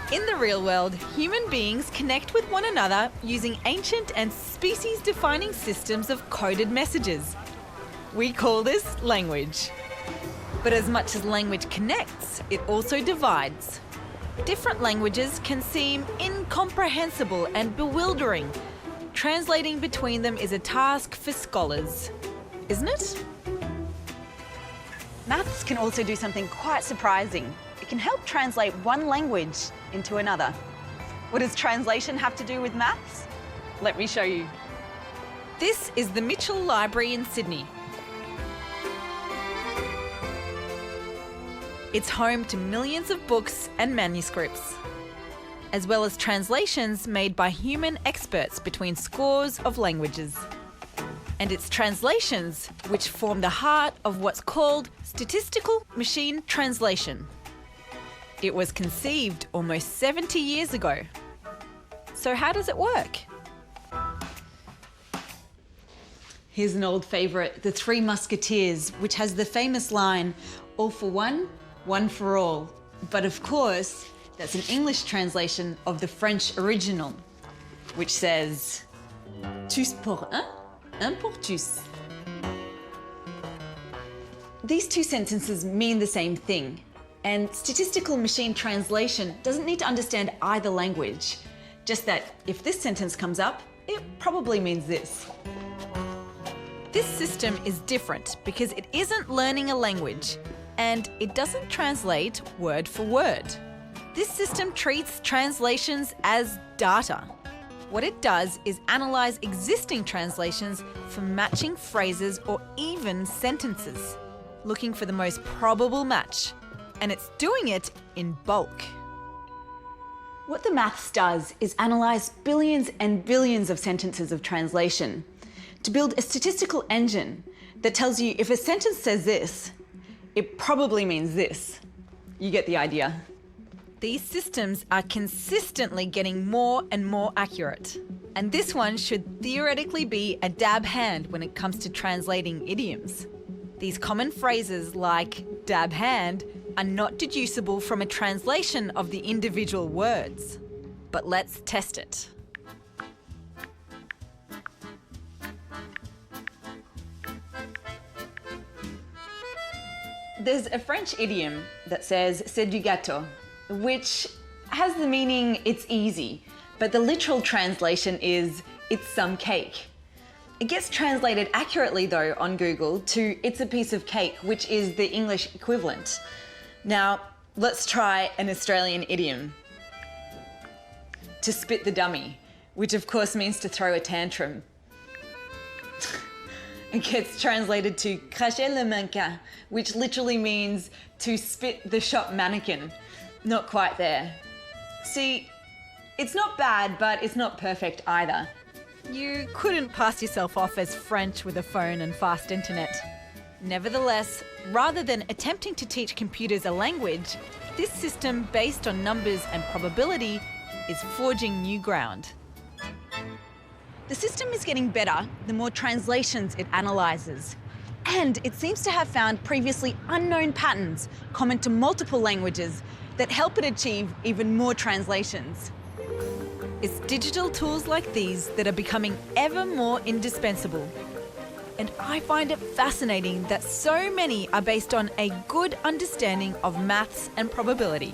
In the real world, human beings connect with one another using ancient and species-defining systems of coded messages. We call this language. But as much as language connects, it also divides. Different languages can seem incomprehensible and bewildering. Translating between them is a task for scholars, isn't it? Maths can also do something quite surprising. It can help translate one language into another. What does translation have to do with maths? Let me show you. This is the Mitchell Library in Sydney. It's home to millions of books and manuscripts, as well as translations made by human experts between scores of languages. And it's translations which form the heart of what's called statistical machine translation. It was conceived almost 70 years ago. So how does it work? Here's an old favourite, The Three Musketeers, which has the famous line, all for one, one for all. But of course, that's an English translation of the French original, which says, tous pour un, un pour tous. These two sentences mean the same thing. And statistical machine translation doesn't need to understand either language, just that if this sentence comes up, it probably means this. This system is different because it isn't learning a language, and it doesn't translate word for word. This system treats translations as data. What it does is analyse existing translations for matching phrases or even sentences, looking for the most probable match. And it's doing it in bulk. What the maths does is analyse billions and billions of sentences of translation to build a statistical engine that tells you if a sentence says this, it probably means this. You get the idea. These systems are consistently getting more and more accurate. And this one should theoretically be a dab hand when it comes to translating idioms. These common phrases like dab hand are not deducible from a translation of the individual words. But let's test it. There's a French idiom that says c'est du gâteau, which has the meaning it's easy, but the literal translation is it's some cake. It gets translated accurately though on Google to it's a piece of cake, which is the English equivalent. Now, let's try an Australian idiom. To spit the dummy, which of course means to throw a tantrum. It gets translated to cracher le mannequin, which literally means to spit the shop mannequin. Not quite there. See, it's not bad, but it's not perfect either. You couldn't pass yourself off as French with a phone and fast internet. Nevertheless, rather than attempting to teach computers a language, this system based on numbers and probability is forging new ground. The system is getting better the more translations it analyses. And it seems to have found previously unknown patterns common to multiple languages that help it achieve even more translations. It's digital tools like these that are becoming ever more indispensable. And I find it fascinating that so many are based on a good understanding of maths and probability.